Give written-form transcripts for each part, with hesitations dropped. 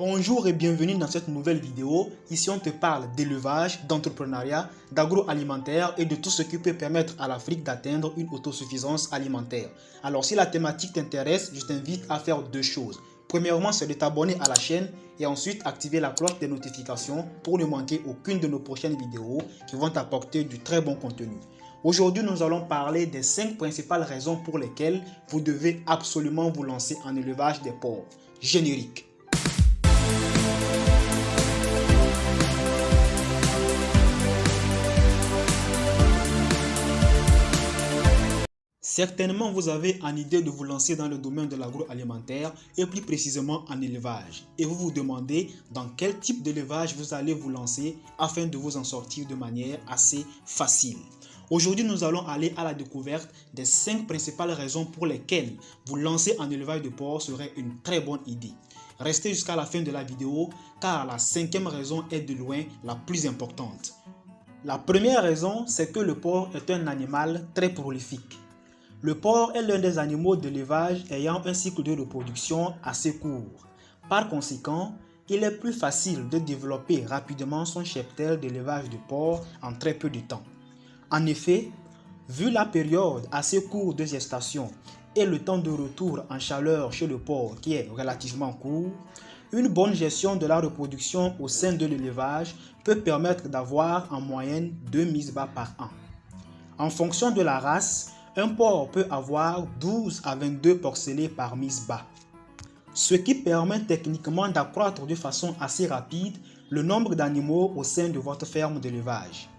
Bonjour et bienvenue dans cette nouvelle vidéo. Ici on te parle d'élevage, d'entrepreneuriat, d'agroalimentaire et de tout ce qui peut permettre à l'Afrique d'atteindre une autosuffisance alimentaire. Alors si la thématique t'intéresse, je t'invite à faire deux choses. Premièrement, c'est de t'abonner à la chaîne et ensuite activer la cloche des notifications pour ne manquer aucune de nos prochaines vidéos qui vont t'apporter du très bon contenu. Aujourd'hui, nous allons parler des 5 principales raisons pour lesquelles vous devez absolument vous lancer en élevage des porcs. Générique. Certainement, vous avez en idée de vous lancer dans le domaine de l'agroalimentaire et plus précisément en élevage. Et vous vous demandez dans quel type d'élevage vous allez vous lancer afin de vous en sortir de manière assez facile. Aujourd'hui, nous allons aller à la découverte des 5 principales raisons pour lesquelles vous lancer en élevage de porcs serait une très bonne idée. Restez jusqu'à la fin de la vidéo car la 5e raison est de loin la plus importante. La première raison, c'est que le porc est un animal très prolifique. Le porc est l'un des animaux d'élevage ayant un cycle de reproduction assez court. Par conséquent, il est plus facile de développer rapidement son cheptel d'élevage de porc en très peu de temps. En effet, vu la période assez courte de gestation et le temps de retour en chaleur chez le porc qui est relativement court, une bonne gestion de la reproduction au sein de l'élevage peut permettre d'avoir en moyenne 2 mises bas par an. En fonction de la race, un porc peut avoir 12 à 22 porcelets par mise bas, ce qui permet techniquement d'accroître de façon assez rapide le nombre d'animaux au sein de votre ferme d'élevage.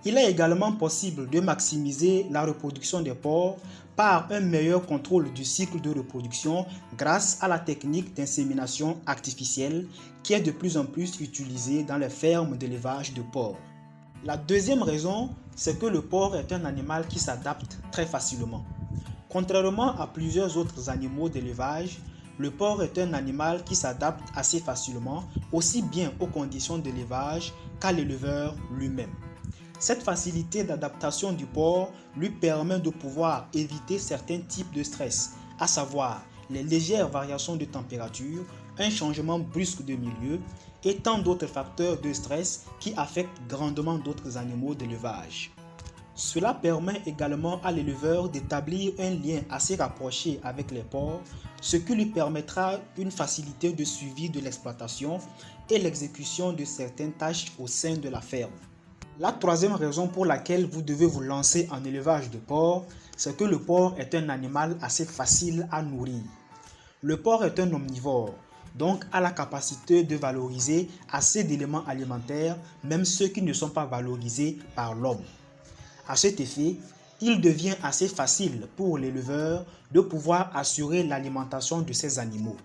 Il est également possible de maximiser la reproduction des porcs par un meilleur contrôle du cycle de reproduction grâce à la technique d'insémination artificielle qui est de plus en plus utilisée dans les fermes d'élevage de porcs. La deuxième raison, c'est que le porc est un animal qui s'adapte très facilement. Contrairement à plusieurs autres animaux d'élevage, le porc est un animal qui s'adapte assez facilement, aussi bien aux conditions d'élevage qu'à l'éleveur lui-même. Cette facilité d'adaptation du porc lui permet de pouvoir éviter certains types de stress, à savoir les légères variations de température, un changement brusque de milieu et tant d'autres facteurs de stress qui affectent grandement d'autres animaux d'élevage. Cela permet également à l'éleveur d'établir un lien assez rapproché avec les porcs, ce qui lui permettra une facilité de suivi de l'exploitation et l'exécution de certaines tâches au sein de la ferme. La troisième raison pour laquelle vous devez vous lancer en élevage de porc, c'est que le porc est un animal assez facile à nourrir. Le porc est un omnivore, donc a la capacité de valoriser assez d'éléments alimentaires, même ceux qui ne sont pas valorisés par l'homme. À cet effet, il devient assez facile pour l'éleveur de pouvoir assurer l'alimentation de ces animaux.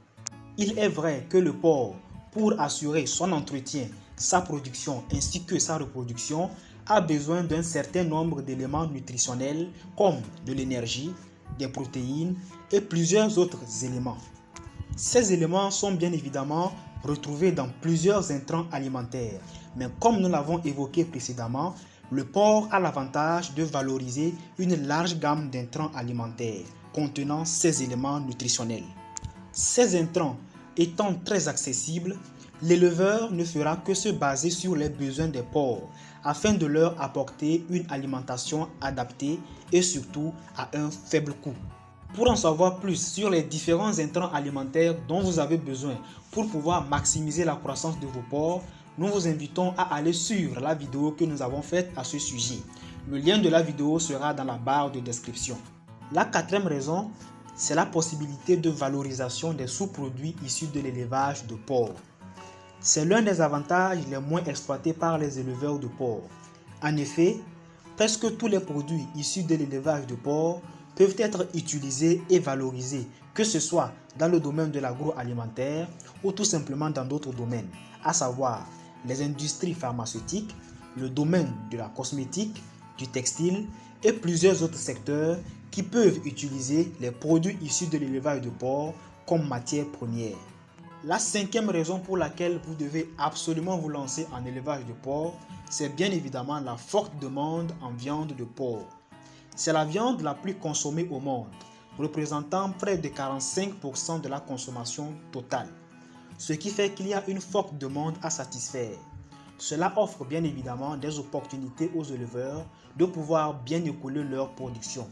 Il est vrai que le porc, pour assurer son entretien, sa production ainsi que sa reproduction, a besoin d'un certain nombre d'éléments nutritionnels comme de l'énergie, des protéines et plusieurs autres éléments. Ces éléments sont bien évidemment retrouvés dans plusieurs intrants alimentaires, mais comme nous l'avons évoqué précédemment, le porc a l'avantage de valoriser une large gamme d'intrants alimentaires contenant ces éléments nutritionnels. Ces intrants étant très accessibles, l'éleveur ne fera que se baser sur les besoins des porcs afin de leur apporter une alimentation adaptée et surtout à un faible coût. Pour en savoir plus sur les différents intrants alimentaires dont vous avez besoin pour pouvoir maximiser la croissance de vos porcs, nous vous invitons à aller suivre la vidéo que nous avons faite à ce sujet. Le lien de la vidéo sera dans la barre de description. La quatrième raison, c'est la possibilité de valorisation des sous-produits issus de l'élevage de porcs. C'est l'un des avantages les moins exploités par les éleveurs de porcs. En effet, presque tous les produits issus de l'élevage de porcs peuvent être utilisés et valorisés, que ce soit dans le domaine de l'agroalimentaire ou tout simplement dans d'autres domaines, à savoir les industries pharmaceutiques, le domaine de la cosmétique, du textile et plusieurs autres secteurs qui peuvent utiliser les produits issus de l'élevage de porcs comme matière première. La 5e raison pour laquelle vous devez absolument vous lancer en élevage de porc, c'est bien évidemment la forte demande en viande de porc. C'est la viande la plus consommée au monde, représentant près de 45% de la consommation totale. ce qui fait qu'il y a une forte demande à satisfaire. Cela offre bien évidemment des opportunités aux éleveurs de pouvoir bien écouler leur production,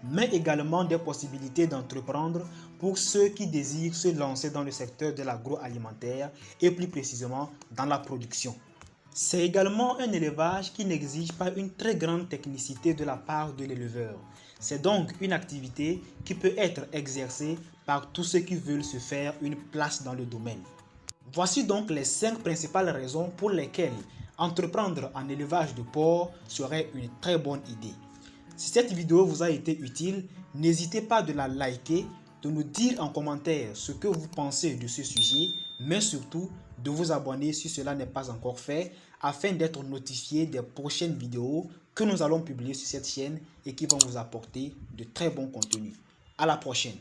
mais également des possibilités d'entreprendre pour ceux qui désirent se lancer dans le secteur de l'agroalimentaire et plus précisément dans la production. C'est également un élevage qui n'exige pas une très grande technicité de la part de l'éleveur. C'est donc une activité qui peut être exercée par tous ceux qui veulent se faire une place dans le domaine. Voici donc les 5 principales raisons pour lesquelles entreprendre en élevage de porc serait une très bonne idée. Si cette vidéo vous a été utile, n'hésitez pas de la liker, de nous dire en commentaire ce que vous pensez de ce sujet, mais surtout de vous abonner si cela n'est pas encore fait, afin d'être notifié des prochaines vidéos que nous allons publier sur cette chaîne et qui vont vous apporter de très bons contenus. À la prochaine.